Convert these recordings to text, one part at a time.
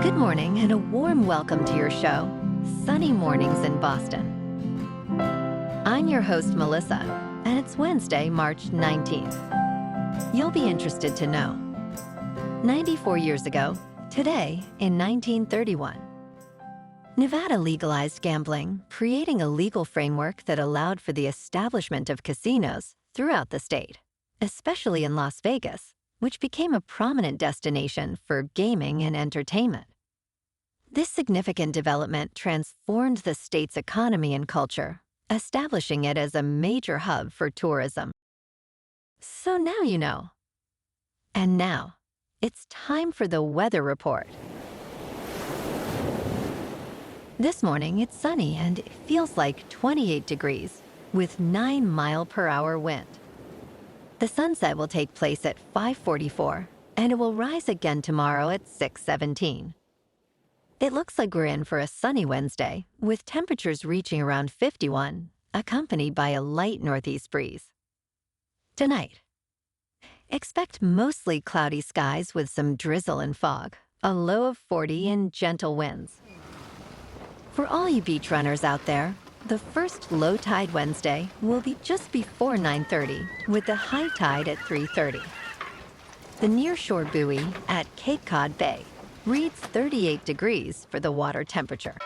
Good morning and a warm welcome to your show, Sunny Mornings in Boston. I'm your host, Melissa, and it's Wednesday, March 19th. You'll be interested to know. 94 years ago, today in 1931, Nevada legalized gambling, creating a legal framework that allowed for the establishment of casinos throughout the state, especially in Las Vegas, which became a prominent destination for gaming and entertainment. This significant development transformed the state's economy and culture, establishing it as a major hub for tourism. So now you know. And now, it's time for the weather report. This morning, it's sunny and it feels like 28 degrees with 9-mile-per-hour wind. The sunset will take place at 5:44, and it will rise again tomorrow at 6:17. It looks like we're in for a sunny Wednesday, with temperatures reaching around 51, accompanied by a light northeast breeze. Tonight, expect mostly cloudy skies with some drizzle and fog, a low of 40 and gentle winds. For all you beach runners out there, the first low tide Wednesday will be just before 9:30, with the high tide at 3:30. The nearshore buoy at Cape Cod Bay reads 38 degrees for the water temperature.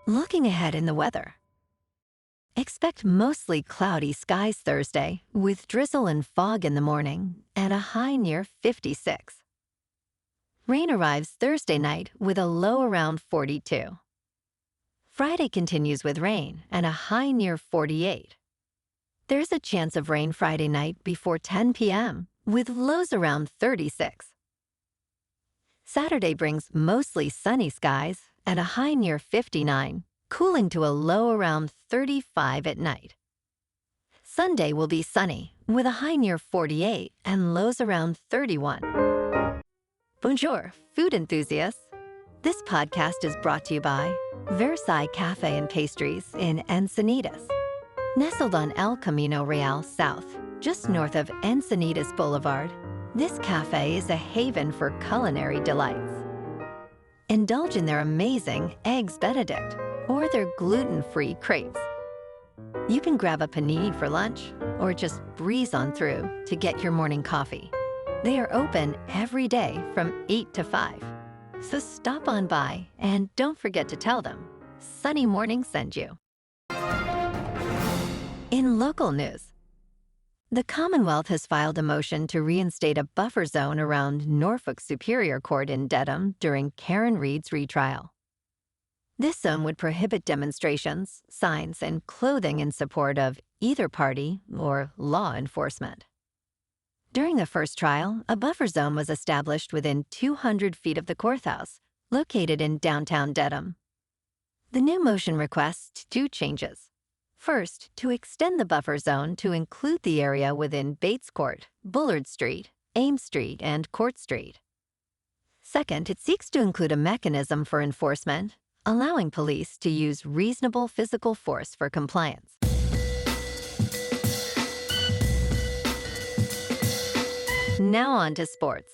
Looking ahead in the weather, expect mostly cloudy skies Thursday with drizzle and fog in the morning and a high near 56. Rain arrives Thursday night with a low around 42. Friday continues with rain and a high near 48. There's a chance of rain Friday night before 10 p.m. with lows around 36. Saturday brings mostly sunny skies and a high near 59, cooling to a low around 35 at night. Sunday will be sunny with a high near 48 and lows around 31. Bonjour, food enthusiasts. This podcast is brought to you by Versailles Cafe and Pastries in Encinitas. Nestled on El Camino Real South, just north of Encinitas Boulevard, this cafe is a haven for culinary delights. Indulge in their amazing Eggs Benedict or their gluten-free crepes. You can grab a panini for lunch or just breeze on through to get your morning coffee. They are open every day from 8 to 5. So stop on by and don't forget to tell them Sunny Morning sent you. In local news, the Commonwealth has filed a motion to reinstate a buffer zone around Norfolk Superior Court in Dedham during Karen Reed's retrial. This zone would prohibit demonstrations, signs, and clothing in support of either party or law enforcement. During the first trial, a buffer zone was established within 200 feet of the courthouse, located in downtown Dedham. The new motion requests two changes. First, to extend the buffer zone to include the area within Bates Court, Bullard Street, Ames Street, and Court Street. Second, it seeks to include a mechanism for enforcement, allowing police to use reasonable physical force for compliance. Now on to sports.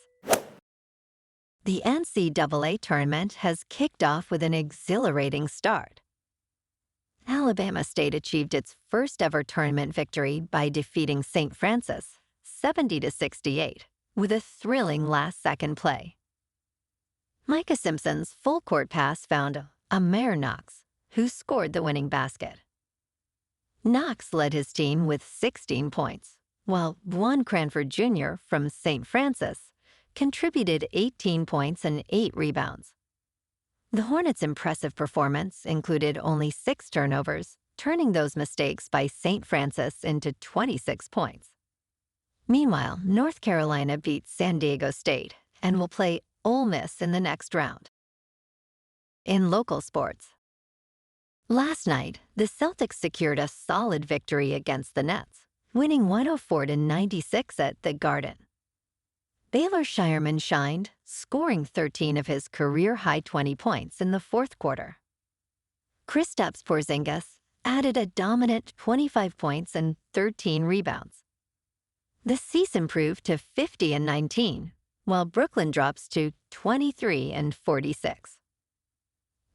The NCAA tournament has kicked off with an exhilarating start. Alabama State achieved its first-ever tournament victory by defeating St. Francis 70-68 with a thrilling last-second play. Micah Simpson's full-court pass found Amir Knox, who scored the winning basket. Knox led his team with 16 points, while Juan Cranford Jr. from St. Francis contributed 18 points and 8 rebounds. The Hornets' impressive performance included only 6 turnovers, turning those mistakes by St. Francis into 26 points. Meanwhile, North Carolina beat San Diego State and will play Ole Miss in the next round. In local sports, last night, the Celtics secured a solid victory against the Nets, winning 104-96 at the Garden. Baylor Shireman shined, scoring 13 of his career-high 20 points in the fourth quarter. Kristaps Porzingis added a dominant 25 points and 13 rebounds. The Seas improved to 50-19, while Brooklyn drops to 23-46.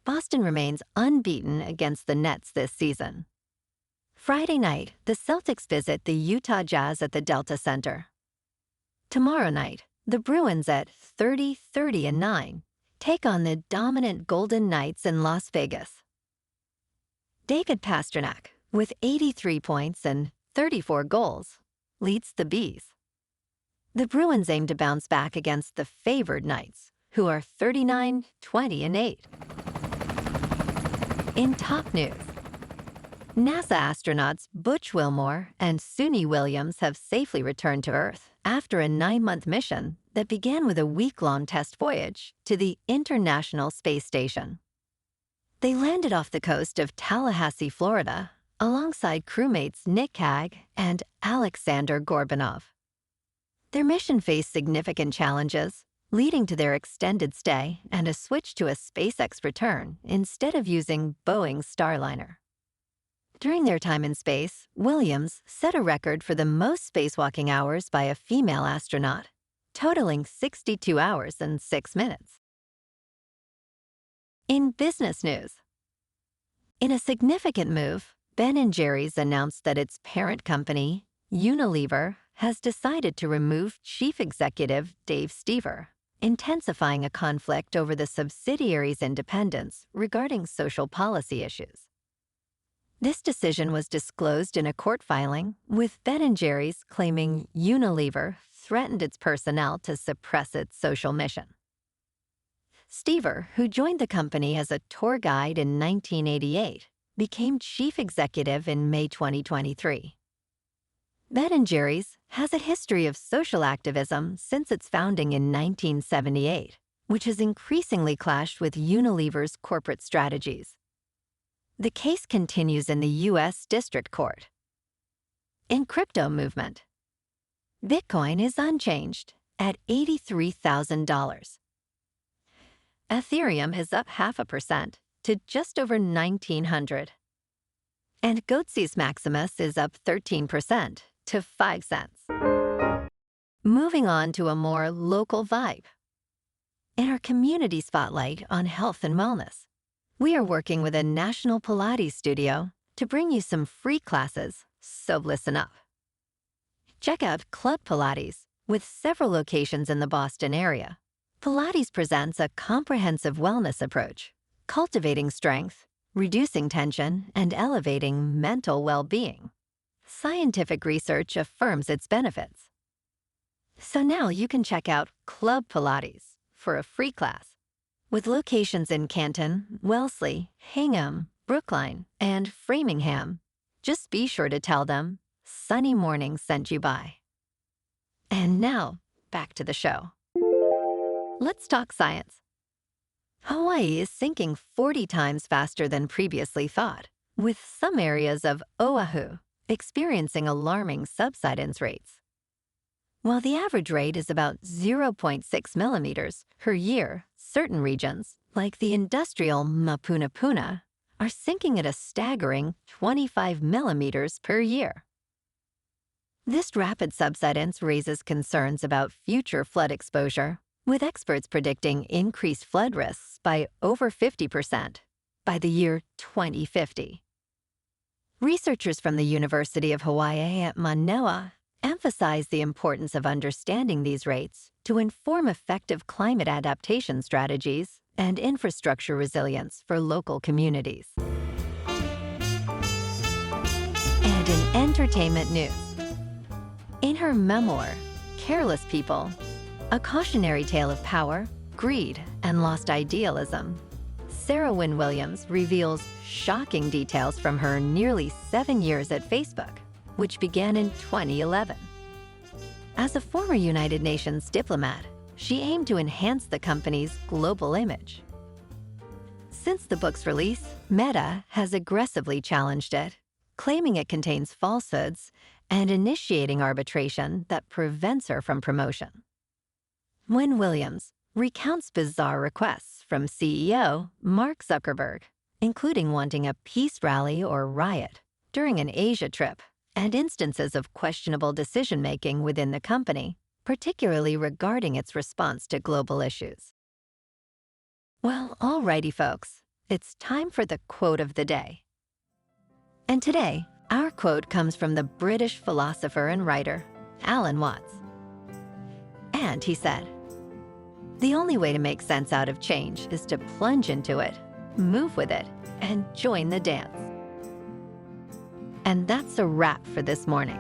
Boston remains unbeaten against the Nets this season. Friday night, the Celtics visit the Utah Jazz at the Delta Center. Tomorrow night, the Bruins at 30-30-9 take on the dominant Golden Knights in Las Vegas. David Pastrnak, with 83 points and 34 goals, leads the Bees. The Bruins aim to bounce back against the favored Knights, who are 39-20-8. In top news, NASA astronauts Butch Wilmore and Suni Williams have safely returned to Earth after a 9-month mission that began with a week-long test voyage to the International Space Station. They landed off the coast of Tallahassee, Florida, alongside crewmates Nick Hague and Alexander Gorbanov. Their mission faced significant challenges, leading to their extended stay and a switch to a SpaceX return instead of using Boeing's Starliner. During their time in space, Williams set a record for the most spacewalking hours by a female astronaut, totaling 62 hours and 6 minutes. In business news, in a significant move, Ben & Jerry's announced that its parent company, Unilever, has decided to remove Chief Executive Dave Stever, intensifying a conflict over the subsidiary's independence regarding social policy issues. This decision was disclosed in a court filing, with Ben & Jerry's claiming Unilever threatened its personnel to suppress its social mission. Stever, who joined the company as a tour guide in 1988, became chief executive in May 2023. Ben & Jerry's has a history of social activism since its founding in 1978, which has increasingly clashed with Unilever's corporate strategies. The case continues in the U.S. District Court. In crypto movement, Bitcoin is unchanged at $83,000. Ethereum is up 0.5% to just over 1,900. And Goatse's Maximus is up 13% to 5 cents. Moving on to a more local vibe. In our community spotlight on health and wellness, we are working with a national Pilates studio to bring you some free classes, so listen up. Check out Club Pilates, with several locations in the Boston area. Pilates presents a comprehensive wellness approach, cultivating strength, reducing tension, and elevating mental well-being. Scientific research affirms its benefits. So now you can check out Club Pilates for a free class. With locations in Canton, Wellesley, Hingham, Brookline, and Framingham, just be sure to tell them Sunny Morning sent you by. And now, back to the show. Let's talk science. Hawaii is sinking 40 times faster than previously thought, with some areas of Oahu experiencing alarming subsidence rates. While the average rate is about 0.6 millimeters per year, certain regions, like the industrial Mapunapuna, are sinking at a staggering 25 millimeters per year. This rapid subsidence raises concerns about future flood exposure, with experts predicting increased flood risks by over 50% by the year 2050. Researchers from the University of Hawaii at Manoa emphasize the importance of understanding these rates to inform effective climate adaptation strategies and infrastructure resilience for local communities. And in entertainment news, in her memoir, Careless People, a cautionary tale of power, greed, and lost idealism, Sarah Wynne Williams reveals shocking details from her nearly 7 years at Facebook, which began in 2011. As a former United Nations diplomat, she aimed to enhance the company's global image. Since the book's release, Meta has aggressively challenged it, claiming it contains falsehoods and initiating arbitration that prevents her from promotion. Wynne Williams recounts bizarre requests from CEO Mark Zuckerberg, including wanting a peace rally or riot during an Asia trip, and instances of questionable decision-making within the company, particularly regarding its response to global issues. Well, alrighty, folks, it's time for the quote of the day. And today, our quote comes from the British philosopher and writer, Alan Watts. And he said, "The only way to make sense out of change is to plunge into it, move with it, and join the dance." And that's a wrap for this morning.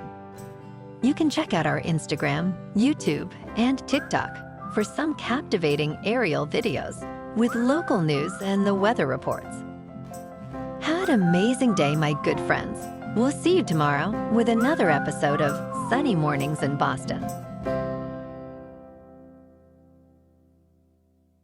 You can check out our Instagram, YouTube, and TikTok for some captivating aerial videos with local news and the weather reports. Have an amazing day, my good friends. We'll see you tomorrow with another episode of Sunny Mornings in Boston.